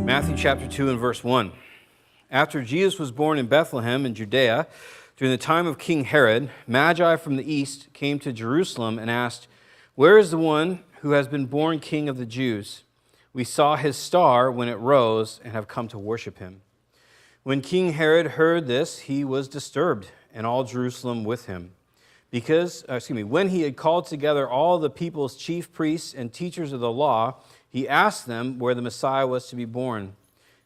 Matthew chapter 2 and verse 1. After Jesus was born in Bethlehem in Judea, during the time of King Herod, Magi from the east came to Jerusalem and asked, "Where is the one who has been born King of the Jews? We saw his star when it rose and have come to worship him." When King Herod heard this, he was disturbed, and all Jerusalem with him. When he had called together all the people's chief priests and teachers of the law, he asked them where the Messiah was to be born.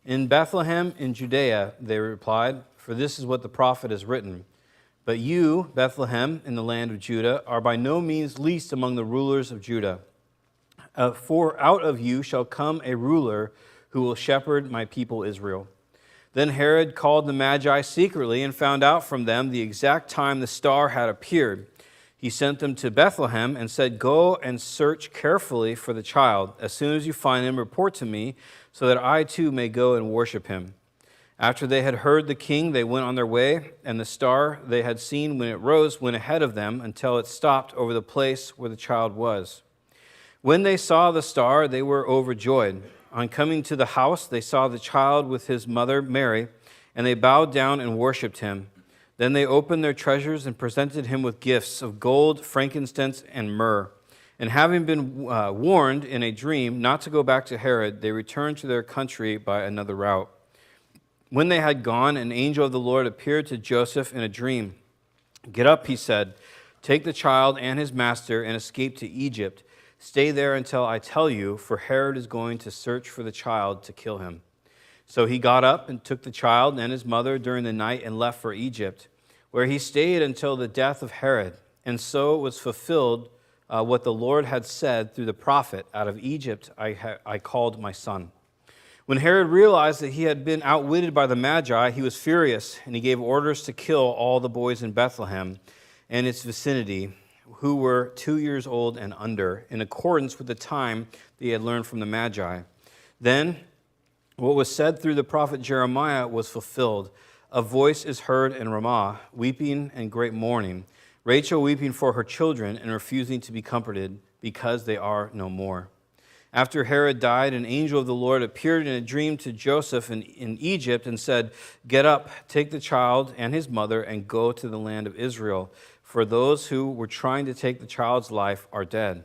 "In Bethlehem in Judea," they replied, "for this is what the prophet has written. But you, Bethlehem, in the land of Judah, are by no means least among the rulers of Judah. For out of you shall come a ruler who will shepherd my people Israel." Then Herod called the Magi secretly and found out from them the exact time the star had appeared. He sent them to Bethlehem and said, "Go and search carefully for the child. As soon as you find him, report to me, so that I too may go and worship him." After they had heard the king, they went on their way, and the star they had seen when it rose went ahead of them until it stopped over the place where the child was. When they saw the star, they were overjoyed. On coming to the house, they saw the child with his mother Mary, and they bowed down and worshipped him. Then they opened their treasures and presented him with gifts of gold, frankincense, and myrrh. And having been warned in a dream not to go back to Herod, they returned to their country by another route. When they had gone, an angel of the Lord appeared to Joseph in a dream. "Get up," he said, "take the child and his master and escape to Egypt. Stay there until I tell you, for Herod is going to search for the child to kill him." So he got up and took the child and his mother during the night and left for Egypt, where he stayed until the death of Herod. And so it was fulfilled what the Lord had said through the prophet, "Out of Egypt I called my son." When Herod realized that he had been outwitted by the Magi, he was furious, and he gave orders to kill all the boys in Bethlehem and its vicinity who were 2 years old and under, in accordance with the time that he had learned from the Magi. Then what was said through the prophet Jeremiah was fulfilled. "A voice is heard in Ramah, weeping and great mourning, Rachel weeping for her children and refusing to be comforted, because they are no more." After Herod died, an angel of the Lord appeared in a dream to Joseph in Egypt and said, "Get up, take the child and his mother, and go to the land of Israel, for those who were trying to take the child's life are dead."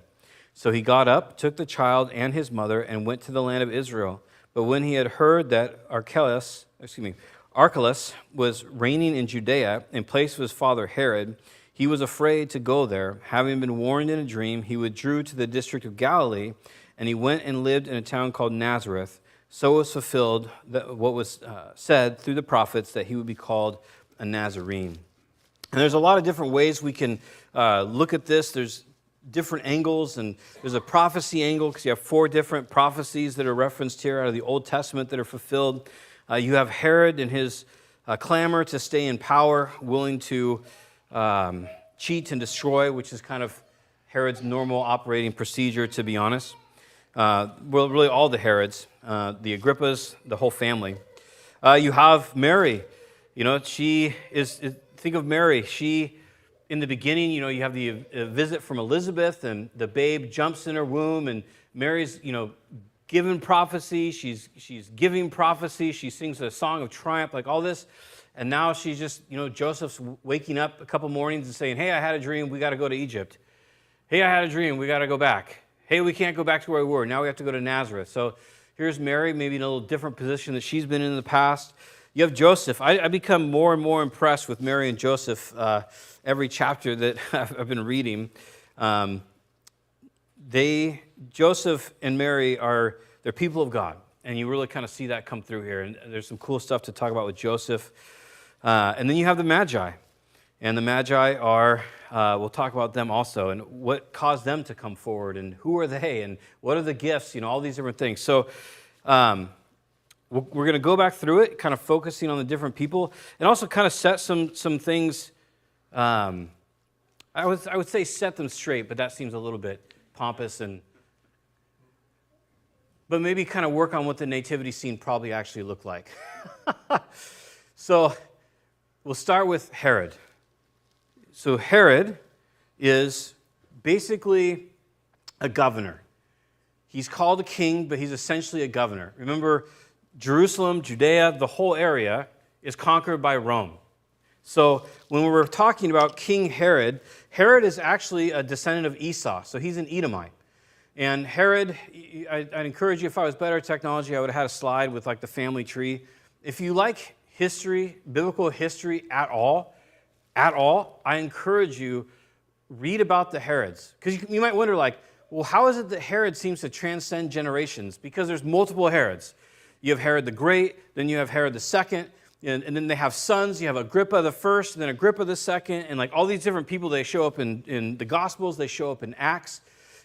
So he got up, took the child and his mother, and went to the land of Israel. But when he had heard that Archelaus was reigning in Judea in place of his father Herod, he was afraid to go there. Having been warned in a dream, he withdrew to the district of Galilee, and he went and lived in a town called Nazareth. So was fulfilled what was said through the prophets, that he would be called a Nazarene. And there's a lot of different ways we can look at this. There's different angles, and there's a prophecy angle, because you have 4 different prophecies that are referenced here out of the Old Testament that are fulfilled. You have Herod and his clamor to stay in power, willing to cheat and destroy, which is kind of Herod's normal operating procedure, to be honest. Really all the Herods, the Agrippas, the whole family. You have Mary. Think of Mary. She, in the beginning, you have the visit from Elizabeth, and the babe jumps in her womb, and Mary's, given prophecy. She's giving prophecy. She sings a song of triumph, like all this. And now she's just, Joseph's waking up a couple mornings and saying, "Hey, I had a dream. We got to go to Egypt. Hey, I had a dream. We got to go back. Hey, we can't go back to where we were. Now we have to go to Nazareth." So here's Mary, maybe in a little different position that she's been in the past. You have Joseph. I become more and more impressed with Mary and Joseph every chapter that I've been reading. Joseph and Mary they're people of God, and you really kind of see that come through here. And there's some cool stuff to talk about with Joseph. And then you have the Magi, and the Magi are, we'll talk about them also, and what caused them to come forward, and who are they, and what are the gifts, all these different things. So we're going to go back through it, kind of focusing on the different people, and also kind of set some things. I would say set them straight, but that seems a little bit pompous, but maybe kind of work on what the nativity scene probably actually looked like. So we'll start with Herod. So Herod is basically a governor. He's called a king, but he's essentially a governor. Remember, Jerusalem, Judea, the whole area is conquered by Rome. So when we were talking about King Herod, Herod is actually a descendant of Esau, so he's an Edomite. And Herod, I'd encourage you, if I was better at technology, I would have had a slide with like the family tree. If you like history, biblical history at all, I encourage you, read about the Herods. Because you might wonder, like, well, how is it that Herod seems to transcend generations? Because there's multiple Herods. You have Herod the Great, then you have Herod the Second, and then they have sons. You have Agrippa the First, and then Agrippa the Second, and like all these different people, they show up in the Gospels, they show up in Acts.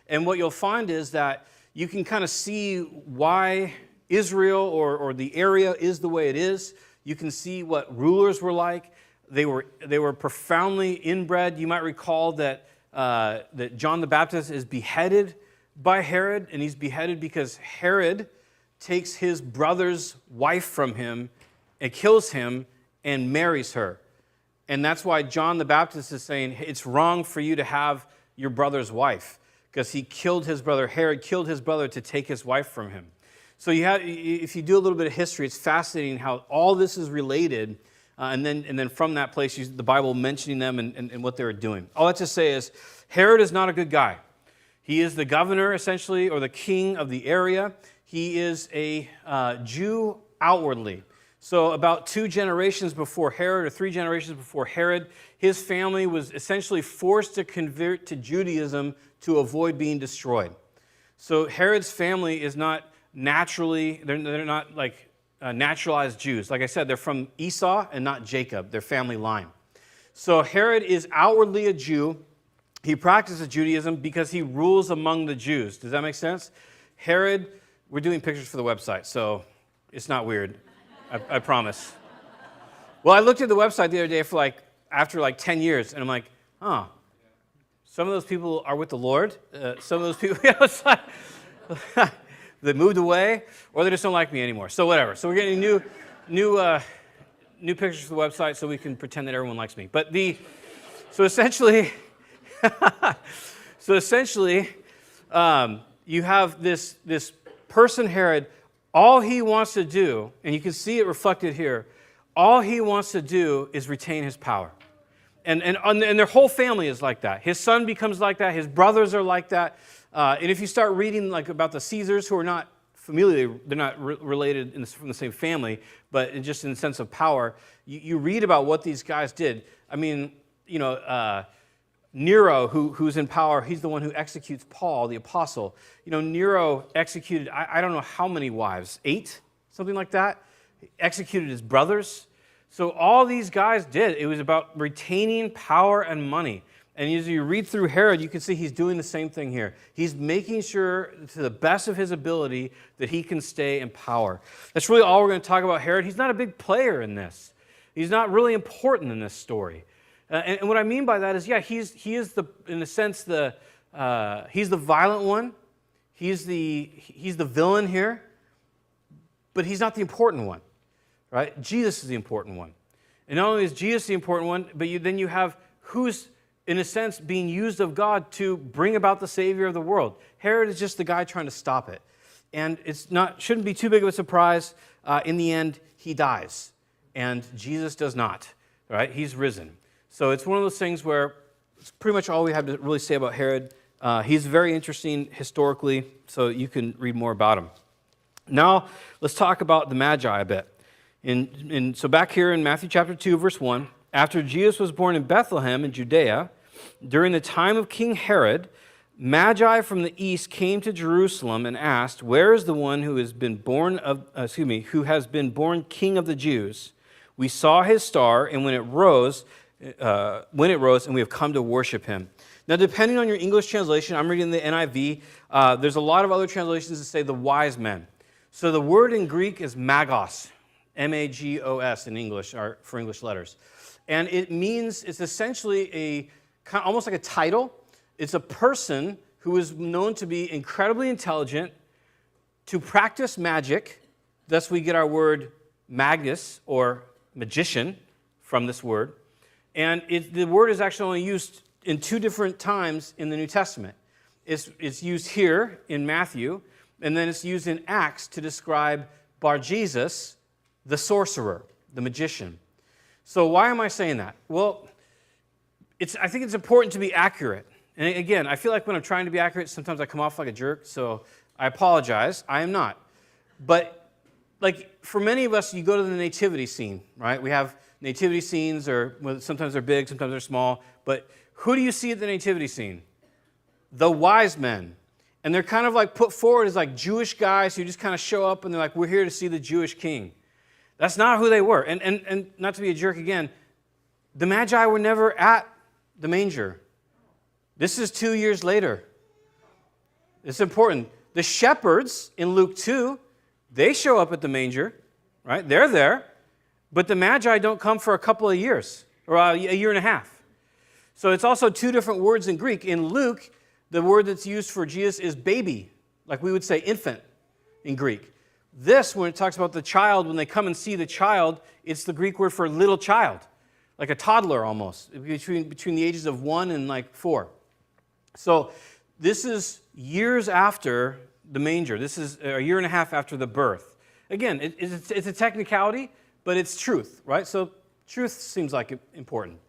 And what you'll find is that you can kind of see why Israel or the area is the way it is. You can see what rulers were like. They were profoundly inbred. You might recall that John the Baptist is beheaded by Herod, and he's beheaded because Herod takes his brother's wife from him and kills him and marries her. And that's why John the Baptist is saying it's wrong for you to have your brother's wife, because he killed his brother. Herod killed his brother to take his wife from him. So if you do a little bit of history, it's fascinating how all this is related. And then from that place, the Bible mentioning them and what they were doing. All that to say is, Herod is not a good guy. He is the governor, essentially, or the king of the area. He is a Jew outwardly. So about 2 generations before Herod, or 3 generations before Herod, his family was essentially forced to convert to Judaism to avoid being destroyed. So Herod's family is not naturally, they're not like naturalized Jews. Like I said, they're from Esau and not Jacob, their family line. So Herod is outwardly a Jew. He practices Judaism because he rules among the Jews. Does that make sense? Herod, we're doing pictures for the website, so it's not weird. I promise. Well, I looked at the website the other day after 10 years, and I'm like, some of those people are with the Lord. Some of those people, they moved away, or they just don't like me anymore. So whatever. So we're getting new pictures for the website so we can pretend that everyone likes me. But so essentially, you have this person, Herod. All he wants to do, and you can see it reflected here, all he wants to do is retain his power. And their whole family is like that. His son becomes like that. His brothers are like that. And if you start reading about the Caesars, who are not familiar, they're not related from the same family, but just in the sense of power, you read about what these guys did. I mean, Nero, who's in power, he's the one who executes Paul, the apostle. Nero executed, I don't know how many wives, 8, something like that. He executed his brothers. So all these guys did, it was about retaining power and money. And as you read through Herod, you can see he's doing the same thing here. He's making sure, to the best of his ability, that he can stay in power. That's really all we're going to talk about Herod. He's not a big player in this. He's not really important in this story. And what I mean by that is, he is in a sense he's the violent one. He's the villain here, but he's not the important one, right? Jesus is the important one. And not only is Jesus the important one, but then you have who's, in a sense, being used of God to bring about the Savior of the world. Herod is just the guy trying to stop it. And shouldn't be too big of a surprise. In the end, he dies. And Jesus does not, right? He's risen. So it's one of those things where it's pretty much all we have to really say about Herod. He's very interesting historically, so you can read more about him. Now, let's talk about the Magi a bit. So back here in Matthew chapter 2, verse 1, after Jesus was born in Bethlehem in Judea, during the time of King Herod, Magi from the east came to Jerusalem and asked, "Where is the one who has been born King of the Jews? We saw his star, and when it rose, and we have come to worship him." Now, depending on your English translation, I'm reading the NIV. There's a lot of other translations that say the wise men. So the word in Greek is magos, M-A-G-O-S in English, or for English letters. And it's essentially almost like a title. It's a person who is known to be incredibly intelligent, to practice magic. Thus we get our word magus, or magician, from this word. And the word is actually only used in 2 different times in the New Testament. It's used here in Matthew, and then it's used in Acts to describe Bar-Jesus, the sorcerer, the magician. So why am I saying that? Well, I think it's important to be accurate. And again, I feel like when I'm trying to be accurate, sometimes I come off like a jerk, so I apologize. I am not. But like for many of us, you go to the nativity scene, right? We have nativity scenes, or well, sometimes they're big, sometimes they're small. But who do you see at the nativity scene? The wise men. And they're kind of like put forward as like Jewish guys who just kind of show up and they're like, we're here to see the Jewish king. That's not who they were. And not to be a jerk again, the Magi were never at the manger. This is 2 years later. It's important. The shepherds in Luke 2, they show up at the manger, right? They're there. But the Magi don't come for a couple of years, or a year and a half. So it's also two different words in Greek. In Luke, the word that's used for Jesus is baby, like we would say infant in Greek. This, when it talks about the child, when they come and see the child, it's the Greek word for little child, like a toddler almost, between the ages of 1 and like 4. So this is years after the manger. This is a year and a half after the birth. Again, it's a technicality, but it's truth, right? So truth seems like important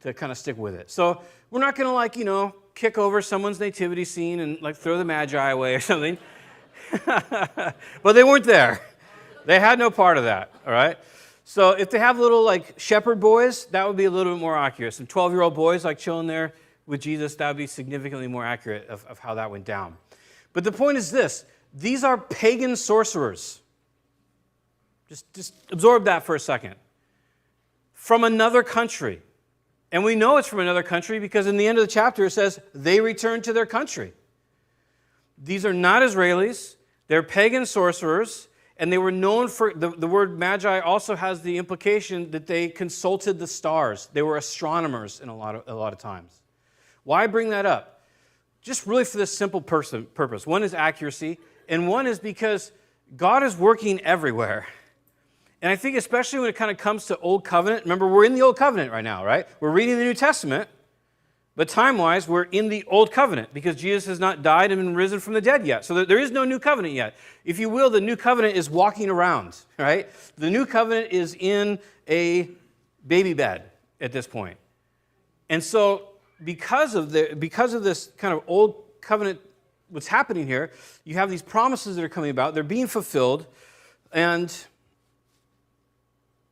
to kind of stick with it. So we're not going to kick over someone's nativity scene and like throw the Magi away or something. But they weren't there. They had no part of that, all right? So if they have little like shepherd boys, that would be a little bit more accurate. Some 12-year-old boys like chilling there with Jesus, that would be significantly more accurate of how that went down. But the point is this: these are pagan sorcerers. Just absorb that for a second. From another country. And we know it's from another country because in the end of the chapter it says they returned to their country. These are not Israelis. They're pagan sorcerers. And they were known for, the word magi also has the implication that they consulted the stars. They were astronomers in a lot of times. Why bring that up? Just really for this simple purpose. One is accuracy, and one is because God is working everywhere. And I think especially when it kind of comes to Old Covenant, remember we're in the Old Covenant right now, right? We're reading the New Testament, but time-wise we're in the Old Covenant because Jesus has not died and been risen from the dead yet. So there is no New Covenant yet. If you will, the New Covenant is walking around, right? The New Covenant is in a baby bed at this point. And so because of this kind of Old Covenant, what's happening here, you have these promises that are coming about. They're being fulfilled, and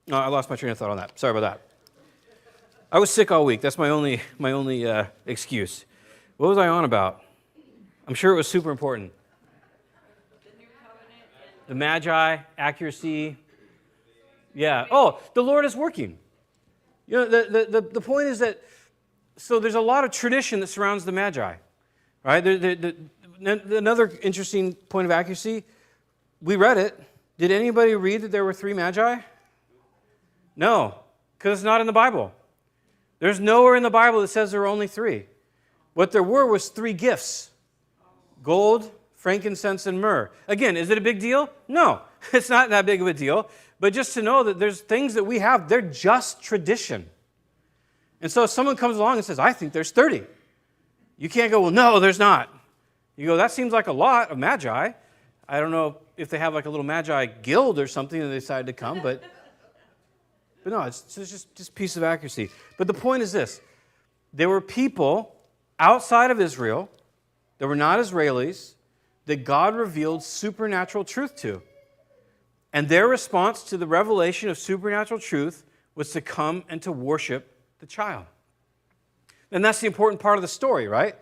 no, I lost my train of thought on that. Sorry about that. I was sick all week. That's my only excuse. What was I on about? I'm sure it was super important. The New Covenant. The Magi, accuracy. Yeah. Oh, the Lord is working. You know, the point is that, so there's a lot of tradition that surrounds the Magi, right? Another interesting point of accuracy, we read it. Did anybody read that there were 3 Magi? No, because it's not in the Bible. There's nowhere in the Bible that says there were only 3. What there were was 3 gifts: gold, frankincense, and myrrh. Again, is it a big deal? No, it's not that big of a deal. But just to know that there's things that we have, they're just tradition. And so if someone comes along and says, I think there's 30, you can't go, well, no, there's not. You go, that seems like a lot of Magi. I don't know if they have like a little Magi guild or something and they decided to come, but no, it's just a piece of accuracy. But the point is this: there were people outside of Israel that were not Israelis that God revealed supernatural truth to. And their response to the revelation of supernatural truth was to come and to worship the child. And that's the important part of the story, right?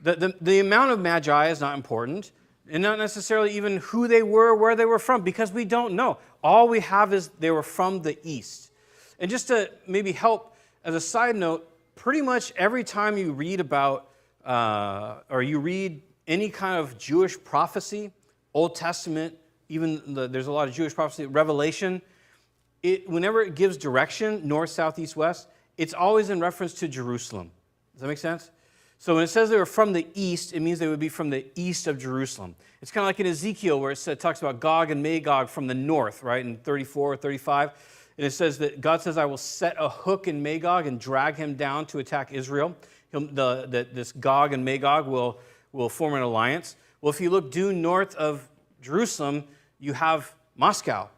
The amount of Magi is not important, and not necessarily even who they were, where they were from, because we don't know. All we have is they were from the East. And just to maybe help, as a side note, pretty much every time you read about, or you read any kind of Jewish prophecy, Old Testament, there's a lot of Jewish prophecy, Revelation, whenever it gives direction, north, south, east, west, it's always in reference to Jerusalem. Does that make sense? So when it says they were from the east, it means they would be from the east of Jerusalem. It's kind of like in Ezekiel where it talks about Gog and Magog from the north, right, in 34 or 35. And it says that God says, I will set a hook in Magog and drag him down to attack Israel. This Gog and Magog will form an alliance. Well, if you look due north of Jerusalem, you have Moscow,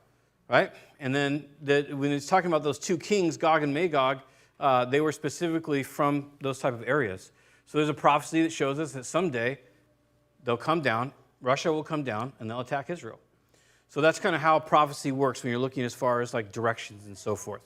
right? And then when it's talking about those two kings, Gog and Magog, they were specifically from those type of areas. So there's a prophecy that shows us that someday they'll come down, Russia will come down, and they'll attack Israel. So that's kind of how prophecy works when you're looking as far as like directions and so forth.